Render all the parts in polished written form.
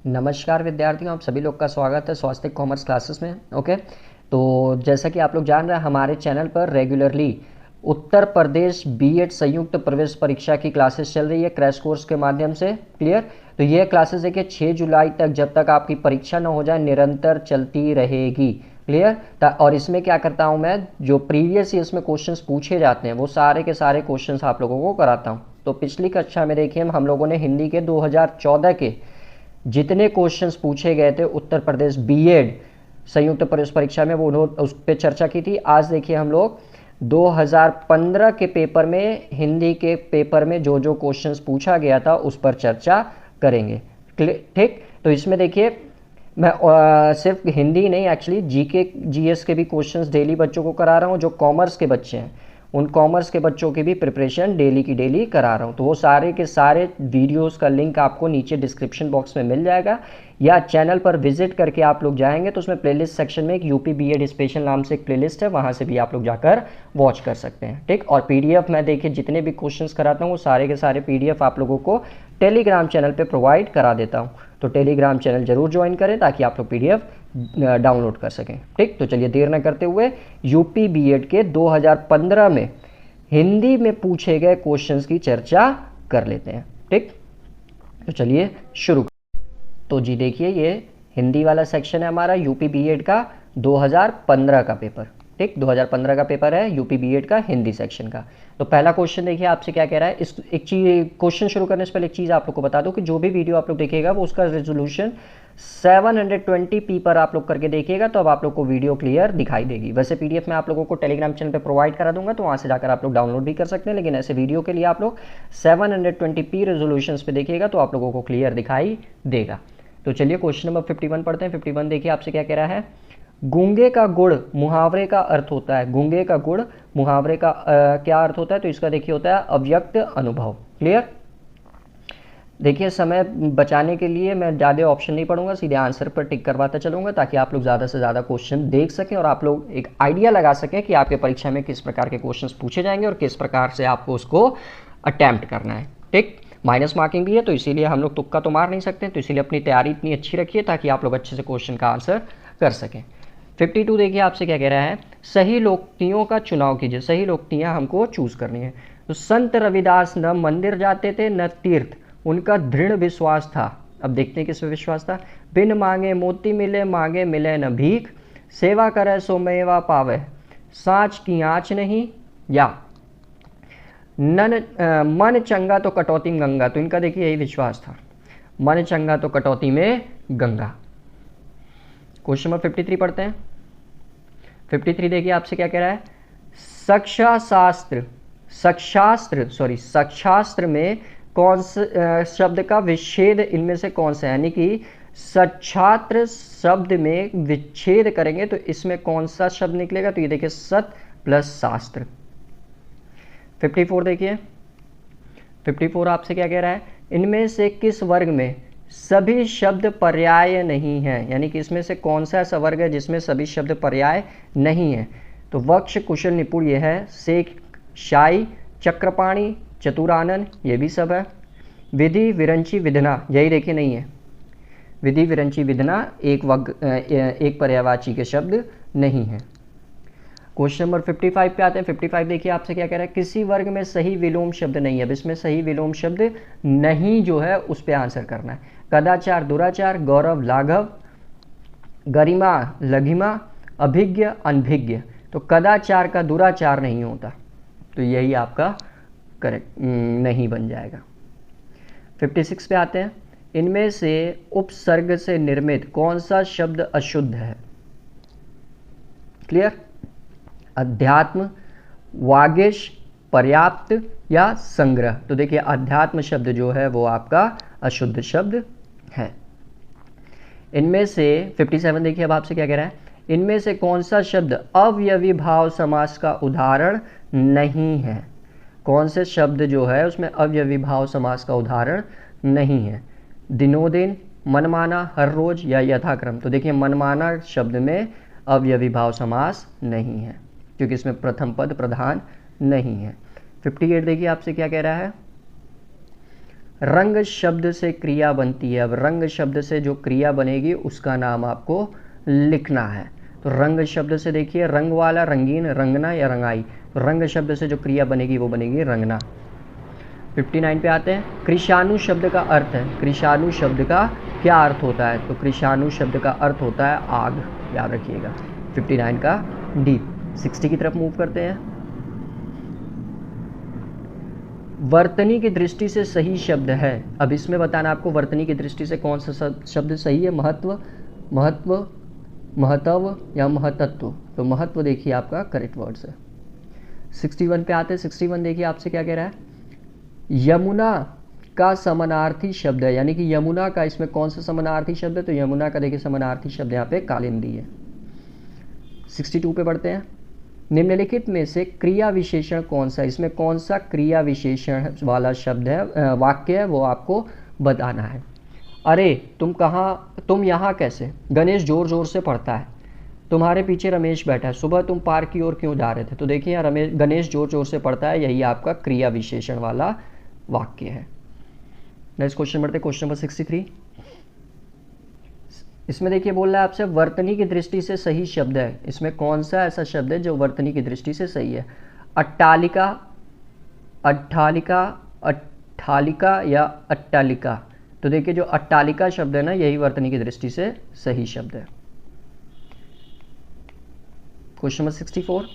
नमस्कार विद्यार्थियों, आप सभी लोग का स्वागत है स्वास्थ्य कॉमर्स क्लासेस में। ओके, तो जैसा कि आप लोग जान रहे हैं, हमारे चैनल पर रेगुलरली उत्तर प्रदेश बीएड संयुक्त प्रवेश परीक्षा की क्लासेस चल रही है क्रैश कोर्स के माध्यम से। क्लियर? तो ये क्लासेस देखिए 6 जुलाई तक, जब तक आपकी परीक्षा ना हो जाए, निरंतर चलती रहेगी। क्लियर? और इसमें क्या करता हूँ मैं, जो प्रीवियस ईयर्स में क्वेश्चंस पूछे जाते हैं वो सारे के सारे क्वेश्चंस आप लोगों को कराता हूँ। तो पिछली कक्षा में देखिए हम लोगों ने हिंदी के 2014 के जितने क्वेश्चंस पूछे गए थे उत्तर प्रदेश बीएड संयुक्त प्रवेश परीक्षा में, वो उस पर चर्चा की थी। आज देखिए हम लोग 2015 के पेपर में, हिंदी के पेपर में जो जो क्वेश्चंस पूछा गया था उस पर चर्चा करेंगे। ठीक? तो इसमें देखिए मैं सिर्फ हिंदी नहीं, एक्चुअली जीके जीएस के भी क्वेश्चंस डेली बच्चों को करा रहा हूँ। जो कॉमर्स के बच्चे हैं उन कॉमर्स के बच्चों की भी प्रिपरेशन डेली की डेली करा रहा हूँ। तो वो सारे के सारे वीडियोस का लिंक आपको नीचे डिस्क्रिप्शन बॉक्स में मिल जाएगा, या चैनल पर विजिट करके आप लोग जाएंगे तो उसमें प्लेलिस्ट सेक्शन में एक यूपी बीएड स्पेशल नाम से एक प्लेलिस्ट है, वहाँ से भी आप लोग जाकर वॉच कर सकते हैं। ठीक? और पीडीएफ मैं देखिए जितने भी क्वेश्चंस कराता हूँ वो सारे के सारे पीडीएफ आप लोगों को टेलीग्राम चैनल पर प्रोवाइड करा देता हूँ। तो टेलीग्राम चैनल जरूर ज्वाइन करें ताकि आप लोग पीडीएफ डाउनलोड कर सकें। ठीक? तो चलिए देर न करते हुए यूपी बीएड के 2015 में हिंदी में पूछे गए क्वेश्चंस की चर्चा कर लेते हैं। ठीक? तो चलिए शुरू। तो जी देखिए, ये हिंदी वाला सेक्शन है हमारा यूपी बीएड का 2015 का पेपर। ठीक? 2015 का पेपर है यूपी बीएड का हिंदी सेक्शन का। तो पहला क्वेश्चन देखिए आपसे क्या कह रहा है। इस एक चीज, क्वेश्चन शुरू करने से पहले एक चीज़ आप लोग को बता दूं कि जो भी वीडियो आप लोग देखिएगा वो उसका रेजोल्यूशन 720p पर आप लोग करके देखिएगा, तो अब आप लोग को वीडियो क्लियर दिखाई देगी। वैसे पीडीएफ मैं आप लोगों को टेलीग्राम चैनल पे प्रोवाइड करा दूंगा, तो वहाँ से जाकर आप लोग डाउनलोड भी कर सकते हैं, लेकिन ऐसे वीडियो के लिए आप लोग 720p रेजोल्यूशन पे देखिएगा तो आप लोगों को क्लियर दिखाई देगा। तो चलिए क्वेश्चन नंबर 51 पढ़ते हैं। 51 देखिए आपसे क्या कह रहा है। गूंगे का गुड़ मुहावरे का अर्थ होता है। गूंगे का गुड़ मुहावरे का क्या अर्थ होता है? तो इसका देखिए होता है अव्यक्त अनुभव। क्लियर? देखिए समय बचाने के लिए मैं ज़्यादा ऑप्शन नहीं पढ़ूंगा, सीधे आंसर पर टिक करवाता चलूंगा ताकि आप लोग ज़्यादा से ज़्यादा क्वेश्चन देख सकें और आप लोग एक आइडिया लगा सकें कि आपके परीक्षा में किस प्रकार के क्वेश्चंस पूछे जाएंगे और किस प्रकार से आपको उसको अटैम्प्ट करना है। ठीक? माइनस मार्किंग भी है तो इसीलिए हम लोग तुक्का तो मार नहीं सकते, तो इसीलिए अपनी तैयारी इतनी अच्छी रखिए ताकि आप लोग अच्छे से क्वेश्चन का आंसर कर सकें। 52 देखिए आपसे क्या कह रहा है। सही लोकोक्तियों का चुनाव कीजिए। सही लोकोक्तियाँ हमको चूज करनी है। तो संत रविदास न मंदिर जाते थे न तीर्थ, उनका दृढ़ विश्वास था। अब देखते हैं किस पे विश्वास था। बिन मांगे मोती मिले, मांगे मिले न भीख, सेवा करे सो मेवा पावे, साँच की आँच नहीं, या मन चंगा तो कटौती में गंगा। तो इनका देखिए यही विश्वास था, मन चंगा तो कटौती में गंगा। क्वेश्चन नंबर 53 पढ़ते हैं। 53 देखिए आपसे क्या कह रहा है। सक्षास्त्र में कौन से शब्द का विच्छेद इनमें से कौन सा है, यानी कि सच्छात्र शब्द में विच्छेद करेंगे तो इसमें कौन सा शब्द निकलेगा? तो ये देखिए सत प्लस शास्त्र। 54 देखिए। 54 आपसे क्या कह रहा है। इनमें से किस वर्ग में सभी शब्द पर्याय नहीं है, यानी कि इसमें से कौन सा ऐसा वर्ग है जिसमें सभी शब्द पर्याय नहीं है? तो वक्ष, कुशल, निपुण ये है। शेख, शाही, चक्रपाणी, चतुरानन ये भी सब है। विधि, विरंची, विधना यही देखिए नहीं है। विधि, विरंची, विधना एक पर्यायवाची के शब्द नहीं है। क्वेश्चन नंबर 55 पे आते हैं। 55 देखिए आपसे क्या कह रहा है। किसी वर्ग में सही विलोम शब्द नहीं है। अब इसमें सही विलोम शब्द नहीं जो है उस पर आंसर करना है। कदाचार, दुराचार, गौरव, लाघव, गरिमा, लघिमा, अभिज्ञ, अनभिज्ञ। तो कदाचार का दुराचार नहीं होता, तो यही आपका करेक्ट नहीं बन जाएगा। 56 पे आते हैं। इनमें से उपसर्ग से निर्मित कौन सा शब्द अशुद्ध है? क्लियर? अध्यात्म, वागीश, पर्याप्त या संग्रह। तो देखिए अध्यात्म शब्द जो है वो आपका अशुद्ध शब्द है। इनमें से 57 देखिए अब आपसे क्या कह रहा है। इनमें से कौन सा शब्द अवयवी भाव समास का उदाहरण नहीं है? कौन से शब्द जो है उसमें अवयवी भाव समास का उदाहरण नहीं है? दिनोदिन, मनमाना, हर रोज या यथाक्रम। तो देखिए मनमाना शब्द में अवयवी भाव समास नहीं है क्योंकि इसमें प्रथम पद प्रधान नहीं है। 58 देखिए आपसे क्या कह रहा है। रंग शब्द से क्रिया बनती है। अब रंग शब्द से जो क्रिया बनेगी उसका नाम आपको लिखना है। तो रंग शब्द से देखिए, रंग वाला, रंगीन, रंगना या रंगाई। तो रंग शब्द से जो क्रिया बनेगी वो बनेगी रंगना। 59 पे आते हैं। कृषाणु शब्द का अर्थ है, कृषाणु शब्द का क्या अर्थ होता है? तो कृषाणु शब्द का अर्थ होता है आग, याद रखिएगा। 59 का डी। 60 की तरफ मूव करते हैं। वर्तनी की दृष्टि से सही शब्द है। अब इसमें बताना आपको वर्तनी की दृष्टि से कौन सा शब्द सही है। महत्व, महत्व, महत्व या महतत्व। तो महत्व देखिए आपका करेक्ट वर्ड्स है। 61 पे आते हैं। 61 देखिए आपसे क्या कह रहा है। यमुना का समानार्थी शब्द है, यानी कि यमुना का इसमें कौन सा समानार्थी शब्द है? तो यमुना का देखिए समानार्थी शब्द यहाँ पे कालिंदी है। 62 पे बढ़ते हैं। निम्नलिखित में से क्रिया विशेषण कौन सा? इसमें कौन सा क्रिया विशेषण वाला शब्द है, वाक्य है, वो आपको बताना है। अरे तुम यहाँ कैसे? गणेश जोर जोर से पढ़ता है। तुम्हारे पीछे रमेश बैठा है। सुबह तुम पार्क की ओर क्यों जा रहे थे? तो देखिए यहाँ गणेश जोर जोर से पढ़ता है, यही आपका क्रिया विशेषण वाला वाक्य है। नेक्स्ट क्वेश्चन बढ़ते, क्वेश्चन नंबर 63। इसमें देखिए बोल रहा है आपसे वर्तनी की दृष्टि से सही शब्द है। इसमें कौन सा ऐसा शब्द है जो वर्तनी की दृष्टि से सही है? अट्टालिका, अट्ठालिका, अट्ठालिका या अट्टालिका। तो देखिए जो अट्टालिका शब्द है ना, यही वर्तनी की दृष्टि से सही शब्द है। Question number 64।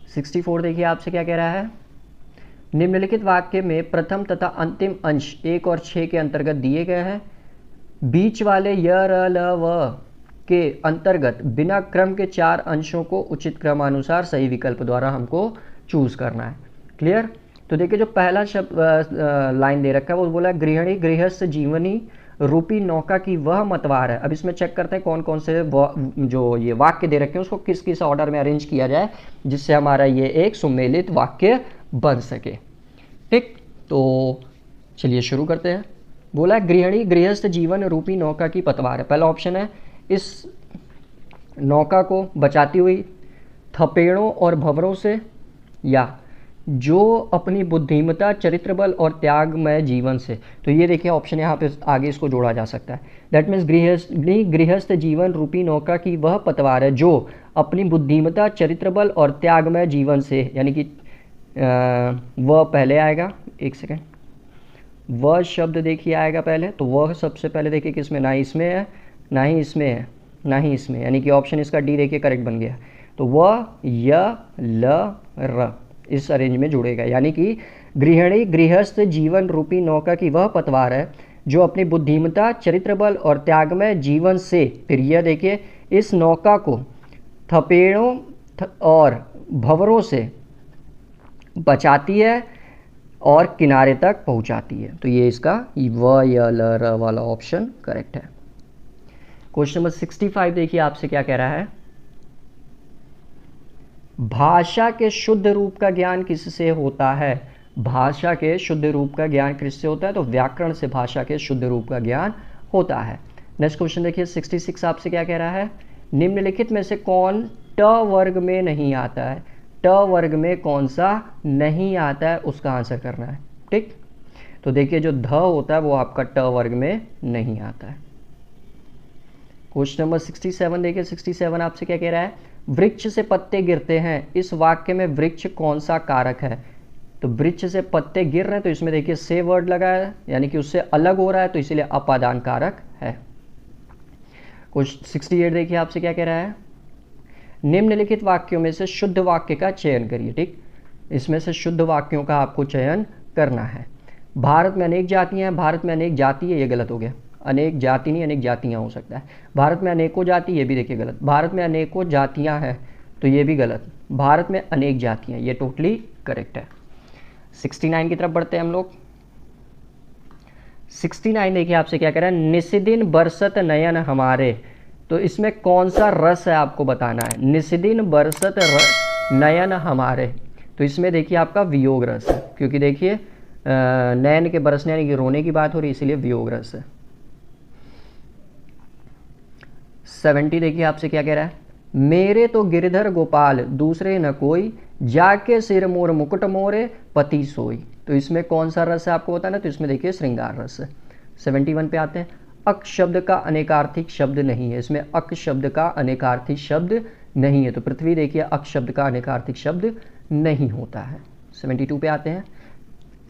64 देखिए आपसे क्या कह रहा है। निम्नलिखित वाक्य में प्रथम तथा अंतिम अंश 1 और 6 के अंतर्गत दिए गए हैं। बीच वाले य, र, ल, व के अंतर्गत बिना क्रम के 4 अंशों को उचित क्रमानुसार सही विकल्प द्वारा हमको चूज करना है। क्लियर? तो देखिए जो पहला शब्द लाइन दे रखा है वो बोला गृहिणी गृहस्थ जीवनी रूपी नौका की वह मतवार है। अब इसमें चेक करते हैं कौन कौन से जो ये वाक्य दे रखे हैं उसको किस किस ऑर्डर में अरेंज किया जाए जिससे हमारा ये एक सुमेलित वाक्य बन सके। ठीक, तो चलिए शुरू करते हैं। बोला गृहिणी गृहस्थ जीवन रूपी नौका की पतवार है। पहला ऑप्शन है इस नौका को बचाती हुई थपेड़ों और भंवरों से, या जो अपनी बुद्धिमता चरित्र बल और त्यागमय जीवन से। तो ये देखिए ऑप्शन यहाँ पे आगे इसको जोड़ा जा सकता है। दैट मीन्स गृहस्थ जीवन रूपी नौका की वह पतवार है जो अपनी बुद्धिमता चरित्र बल और त्यागमय जीवन से, यानी कि वह पहले आएगा। एक सेकेंड, वह शब्द देखिए आएगा पहले। तो वह सबसे पहले देखिए किसमें, ना इसमें है ना ही इसमें है ना ही इसमें, यानी कि ऑप्शन इसका डी देखिए करेक्ट बन गया। तो वह य ल र इस अरेंज में जुड़ेगा, यानी कि गृहिणी गृहस्थ जीवन रूपी नौका की वह पतवार है जो अपनी बुद्धिमता चरित्र बल और त्यागमय जीवन से, फिर यह देखिए इस नौका को थपेड़ों और भंवरों से बचाती है और किनारे तक पहुंचाती है। तो ये इसका व य ल र वाला ऑप्शन करेक्ट है। क्वेश्चन नंबर 65 देखिए आपसे क्या कह रहा है। भाषा के शुद्ध रूप का ज्ञान किससे होता है? भाषा के शुद्ध रूप का ज्ञान किससे होता है? तो व्याकरण से भाषा के शुद्ध रूप का ज्ञान होता है। नेक्स्ट क्वेश्चन देखिए 66 आपसे क्या कह रहा है। निम्नलिखित में से कौन ट वर्ग में नहीं आता है? ट वर्ग में कौन सा नहीं आता है उसका आंसर करना है। ठीक, तो देखिए जो ध होता है वो आपका ट वर्ग में नहीं आता है। क्वेश्चन नंबर 67 देखिए 67 आपसे क्या कह रहा है। वृक्ष से पत्ते गिरते हैं, इस वाक्य में वृक्ष कौन सा कारक है? तो वृक्ष से पत्ते गिर रहे हैं, तो इसमें देखिए से वर्ड लगा है, यानी कि उससे अलग हो रहा है, तो इसीलिए अपादान कारक है। कुछ 68 देखिए आपसे क्या कह रहा है। निम्नलिखित वाक्यों में से शुद्ध वाक्य का चयन करिए। ठीक, इसमें से शुद्ध वाक्यों का आपको चयन करना है। भारत में अनेक जातियां हैं, भारत में अनेक जाति है, ये गलत हो गया। अनेक जाति नहीं, अनेक जातियां हो सकता है। भारत में अनेकों जाति, ये भी देखिए गलत। भारत में अनेकों जातियां हैं, तो ये भी गलत। भारत में अनेक जातियां, ये टोटली करेक्ट है। 69 की तरफ बढ़ते हैं हम लोग। 69 देखिए आपसे क्या कह रहा है। निशिदिन बरसत नयन हमारे, तो इसमें कौन सा रस है आपको बताना है। निशिदिन बरसत नयन हमारे, तो इसमें देखिए आपका वियोग रस है, क्योंकि देखिए नयन के बरसने यानी कि रोने की बात हो रही है, इसीलिए वियोग रस है। 70 देखिए आपसे क्या कह रहा है। मेरे तो गिरधर गोपाल दूसरे न कोई, जाके सिर मोर मुकुट मोरे पति सोई। तो इसमें कौन सा रस है आपको बताना, तो इसमें देखिए श्रृंगार रस। 71 पे आते हैं। अक शब्द का अनेकार्थिक शब्द नहीं है, इसमें अक शब्द का अनेकार्थिक शब्द नहीं है, तो पृथ्वी देखिए अक शब्द का अनेकार्थिक शब्द नहीं होता है। 72 पे आते हैं।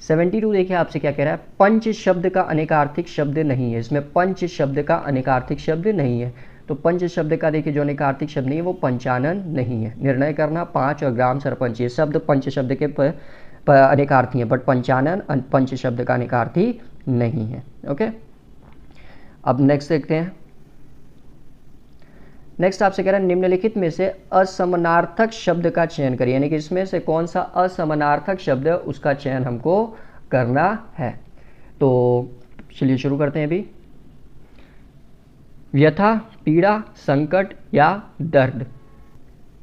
72 देखिए आपसे क्या कह रहा है, पंच शब्द का अनेकार्थिक शब्द नहीं है, इसमें पंच शब्द का अनेकार्थिक शब्द नहीं है। तो पंच शब्द का देखिए जो अनेकार्थिक शब्द नहीं है वो पंचानन नहीं है। निर्णय करना 5 और ग्राम सरपंच, ये शब्द पंच शब्द के अनेकार्थी है, बट पंचानन पंच शब्द का अनेकार्थी नहीं है। ओके, अब नेक्स्ट देखते हैं। नेक्स्ट आपसे कह रहा है निम्नलिखित में से असमानार्थक शब्द का चयन करिए, यानी कि इसमें से कौन सा असमानार्थक शब्द है उसका चयन हमको करना है। तो चलिए शुरू करते हैं अभी। व्यथा, पीड़ा, संकट या दर्द।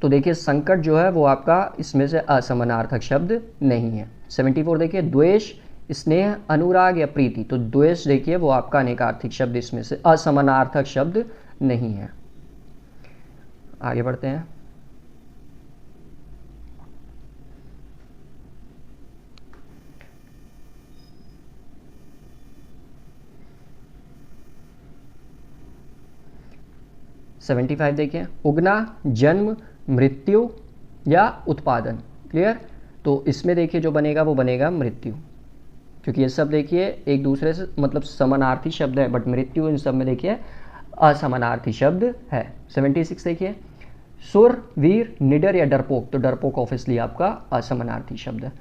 तो देखिए संकट जो है वो आपका इसमें से असमानार्थक शब्द नहीं है। 74 देखिए द्वेष, स्नेह, अनुराग या प्रीति। तो द्वेष देखिए वो आपका अनेकार्थक शब्द इसमें से असमानार्थक शब्द नहीं है। आगे बढ़ते हैं। सेवेंटी 75 देखिए उगना, जन्म, मृत्यु या उत्पादन। क्लियर, तो इसमें देखिए जो बनेगा वो बनेगा मृत्यु, क्योंकि ये सब देखिए एक दूसरे से मतलब समानार्थी शब्द है, बट मृत्यु इन सब में देखिए असमानार्थी शब्द है। 76 देखिए सुर, वीर, निडर या डरपोक। तो डरपोक ऑब्वियसली आपका असमानार्थी शब्द है।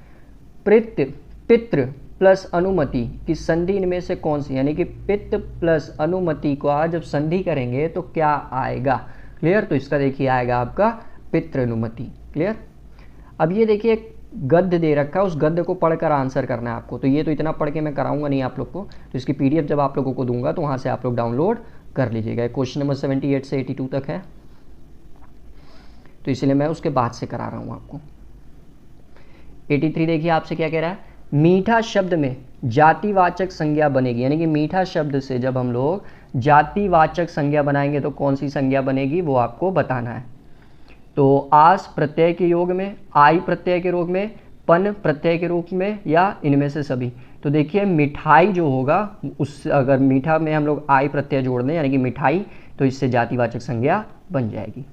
पितृ, पितृ प्लस अनुमति की संधि इनमें से कौन सी, यानी कि पितृ प्लस अनुमति को आज जब संधि करेंगे तो क्या आएगा। क्लियर, तो इसका देखिए आएगा आपका पितृ अनुमति। क्लियर, अब ये देखिए गद्य दे रखा है, उस गद्य को पढ़कर आंसर करना है आपको। तो ये तो इतना पढ़ के मैं कराऊंगा नहीं आप लोग को, तो इसकी पीडीएफ जब आप लोगों को दूंगा तो वहाँ से आप लोग डाउनलोड कर लीजिएगा। क्वेश्चन नंबर 78 से 82 तक है, तो इसलिए मैं उसके बाद से करा रहा हूँ आपको। 83 देखिए आपसे क्या कह रहा है, मीठा शब्द में जातिवाचक संज्ञा बनेगी, यानी कि मीठा शब्द से जब हम लोग जातिवाचक संज्ञा बनाएंगे तो कौन सी संज्ञा बनेगी वो आपको बताना है। तो आस प्रत्यय के योग में, आई प्रत्यय के रूप में, पन प्रत्यय के रूप में या इनमें से सभी। तो देखिए मिठाई जो होगा उस अगर मीठा में हम लोग आई प्रत्यय जोड़ दें यानी कि मिठाई, तो इससे जातिवाचक संज्ञा बन जाएगी।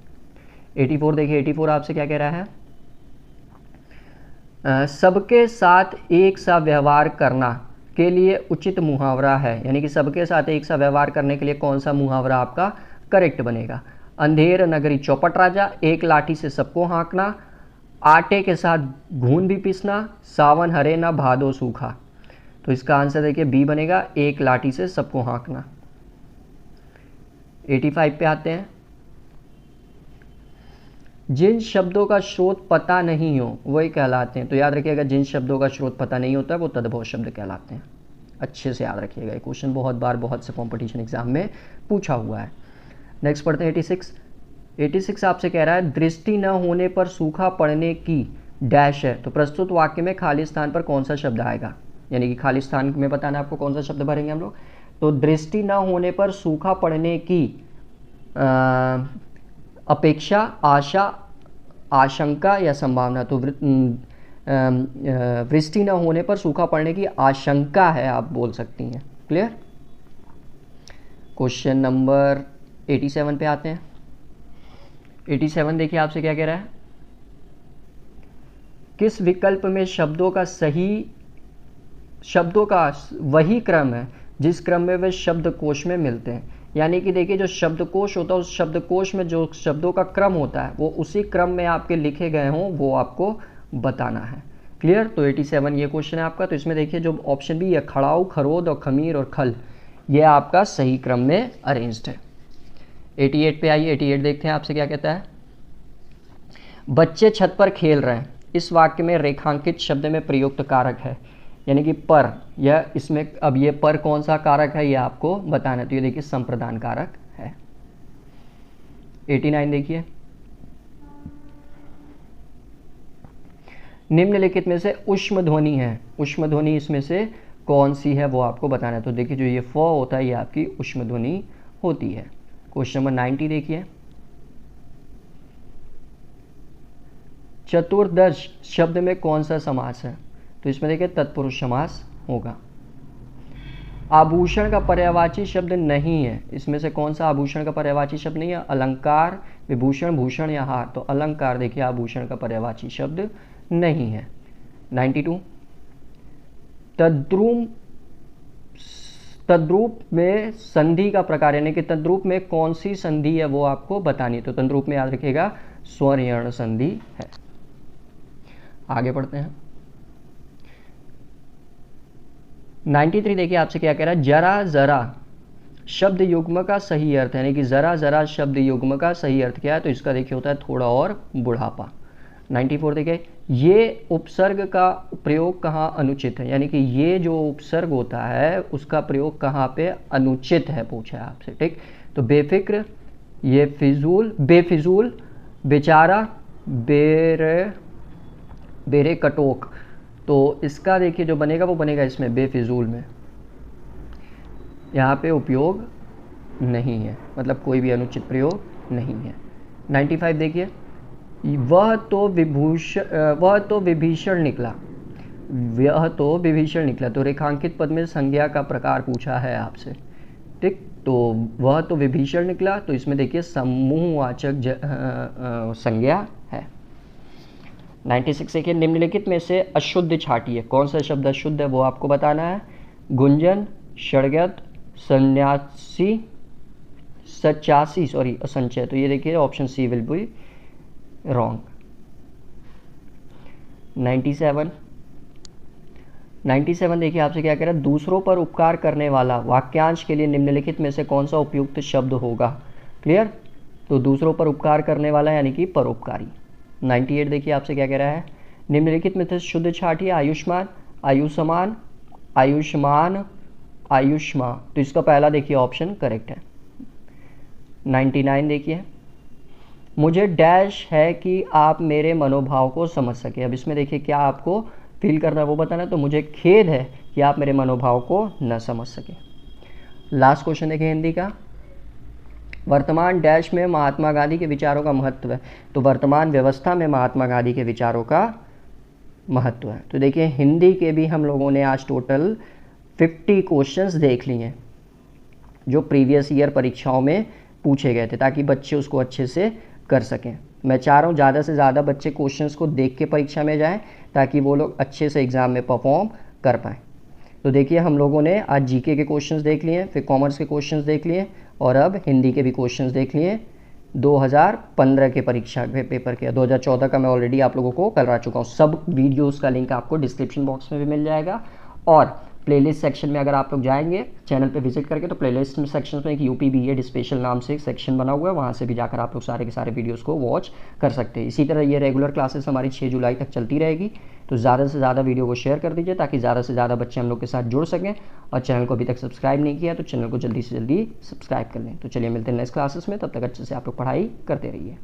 84 देखिए 84 आपसे क्या कह रहा है, सबके साथ एक सा व्यवहार करना के लिए उचित मुहावरा है, यानी कि सबके साथ एक सा व्यवहार करने के लिए कौन सा मुहावरा आपका करेक्ट बनेगा। अंधेर नगरी चौपट राजा, एक लाठी से सबको हाँकना, आटे के साथ घून भी पीसना, सावन हरे ना भादो सूखा। तो इसका आंसर देखिए बी बनेगा, एक लाठी से सबको हाँकना। 85 पे आते हैं। जिन शब्दों का स्रोत पता नहीं हो वही कहलाते हैं। तो याद रखिएगा जिन शब्दों का स्रोत पता नहीं होता वो तद्भव शब्द कहलाते हैं। अच्छे से याद रखिएगा, ये क्वेश्चन बहुत बार बहुत से कंपटीशन एग्जाम में पूछा हुआ है। नेक्स्ट पढ़ते हैं 86। 86 आपसे कह रहा है दृष्टि न होने पर सूखा पड़ने की डैश है। तो प्रस्तुत वाक्य में खाली स्थान पर कौन सा शब्द आएगा, यानी कि खाली स्थान में बताना आपको कौन सा शब्द भरेंगे हम लोग। तो दृष्टि न होने पर सूखा पड़ने की अपेक्षा, आशा, आशंका या संभावना। तो वृष्टि न होने पर सूखा पड़ने की आशंका है आप बोल सकती हैं। क्लियर। क्वेश्चन नंबर 87 पे आते हैं। 87 देखिए आपसे क्या कह रहा है, किस विकल्प में शब्दों का वही क्रम है जिस क्रम में वे शब्दकोश में मिलते हैं। यानी कि देखिए जो शब्दकोश होता है उस शब्दकोश में जो शब्दों का क्रम होता है वो उसी क्रम में आपके लिखे गए हों वो आपको बताना है। क्लियर। तो 87 ये क्वेश्चन है आपका। तो इसमें देखिए जो ऑप्शन बी है खड़ाऊ, खरोद और खमीर और खल, ये आपका सही क्रम में अरेंज्ड है। 88 पे आइए। 88 देखते हैं आपसे क्या कहता है, बच्चे छत पर खेल रहे हैं। इस वाक्य में रेखांकित शब्द में प्रयुक्त कारक है, यानी कि पर, यह इसमें अब ये पर कौन सा कारक है ये आपको बताना है। तो ये देखिए संप्रदान कारक है। 89 देखिए, निम्नलिखित में से उष्म ध्वनि है, उष्म ध्वनि इसमें से कौन सी है वो आपको बताना है। तो देखिए जो ये फ होता है ये आपकी उष्म ध्वनि होती है। क्वेश्चन नंबर 90 देखिए, चतुर्दश शब्द में कौन सा समास है? तो इसमें देखिए तत्पुरुष समास होगा। आभूषण का पर्यायवाची शब्द नहीं है, इसमें से कौन सा आभूषण का पर्यायवाची शब्द नहीं है? अलंकार, विभूषण, भूषण या हार। तो अलंकार देखिए आभूषण का पर्यायवाची शब्द नहीं है। 92 तद्रूप में संधि का प्रकार, यानी कि तद्रूप में कौन सी संधि है वो आपको बतानी है। तो तद्रूप में याद रखिएगा स्वर्ण संधि है। आगे बढ़ते हैं। 93 देखिए आपसे क्या कह रहा है? जरा जरा शब्द युग्म का सही अर्थ, यानी कि जरा जरा शब्द युग्म का सही अर्थ क्या है? तो इसका देखिए होता है थोड़ा और बुढ़ापा। 94 देखिए ये उपसर्ग का प्रयोग कहाँ अनुचित है, यानी कि ये जो उपसर्ग होता है उसका प्रयोग कहाँ पे अनुचित है पूछा है आपसे। ठीक, तो बेफिक्र, ये फिजूल, बेफिजूल, बेचारा, बेरे कटोक। तो इसका देखिए जो बनेगा वो बनेगा इसमें बेफिजूल में, यहाँ पे उपयोग नहीं है, मतलब कोई भी अनुचित प्रयोग नहीं है। 95 देखिए वह तो विभीषण निकला, वह तो विभीषण निकला। तो रेखांकित पद में संज्ञा का प्रकार पूछा है आपसे। ठीक, तो वह तो विभीषण निकला, तो इसमें देखिए समूहवाचक संज्ञा है। 96 देखिए निम्नलिखित में से अशुद्ध छाटिए, कौन सा शब्द अशुद्ध है वो आपको बताना है। गुंजन, षड्गत, सन्यासी, सचासी, सॉरी असंचय। तो ये देखिए option C will be wrong. 97 देखिए आपसे क्या कह रहा है? दूसरों पर उपकार करने वाला वाक्यांश के लिए निम्नलिखित में से कौन सा उपयुक्त शब्द होगा? क्लियर, तो दूसरों पर उपकार करने वाला यानी कि परोपकारी। 98 देखिए आपसे क्या कह रहा है? निम्नलिखित में से शुद्ध छाटिए आयुष्मान, आयुष्मान, आयुष्मान, आयुष्मा। तो इसका पहला देखिए ऑप्शन करेक्ट है। 99 देखिए मुझे डैश है कि आप मेरे मनोभाव को समझ सके। अब इसमें देखिए क्या आपको फील करना है वो बताना है। तो मुझे खेद है कि आप मेरे मनोभाव को न समझ सके। लास्ट क्वेश्चन देखिए हिंदी का, वर्तमान डैश में महात्मा गांधी के विचारों का महत्व है। तो वर्तमान व्यवस्था में महात्मा गांधी के विचारों का महत्व है। तो देखिए हिंदी के भी हम लोगों ने आज टोटल 50 क्वेश्चंस देख लिए हैं जो प्रीवियस ईयर परीक्षाओं में पूछे गए थे, ताकि बच्चे उसको अच्छे से कर सकें। मैं चाह रहा हूँ ज़्यादा से ज़्यादा बच्चे क्वेश्चंस को देख के परीक्षा में जाएं, ताकि वो लोग अच्छे से एग्ज़ाम में परफॉर्म कर पाएँ। तो देखिए हम लोगों ने आज जीके के क्वेश्चंस देख लिए, फिर कॉमर्स के क्वेश्चंस देख लिए, और अब हिंदी के भी क्वेश्चंस देख लिए 2015 के परीक्षा के पेपर के। 2014 का मैं ऑलरेडी आप लोगों को करवा चुका हूँ। सब वीडियोज़ का लिंक आपको डिस्क्रिप्शन बॉक्स में भी मिल जाएगा, और प्लेलिस्ट सेक्शन में अगर आप लोग जाएंगे चैनल पे विजिट करके, तो प्लेलिस्ट में सेक्शन में एक यूपी बीएड स्पेशल नाम से एक सेक्शन बना हुआ है, वहाँ से भी जाकर आप लोग सारे के सारे वीडियोस को वॉच कर सकते हैं। इसी तरह ये रेगुलर क्लासेस हमारी 6 जुलाई तक चलती रहेगी। तो ज़्यादा से ज़्यादा वीडियो को शेयर कर दीजिए, ताकि ज़्यादा से ज़्यादा बच्चे हम लोग के साथ जुड़ सकें। और चैनल को अभी तक सब्सक्राइब नहीं किया तो चैनल को जल्दी से जल्दी सब्सक्राइब कर लें। तो चलिए मिलते हैं नेक्स्ट क्लासेस में, तब तक अच्छे से आप लोग पढ़ाई करते रहिए।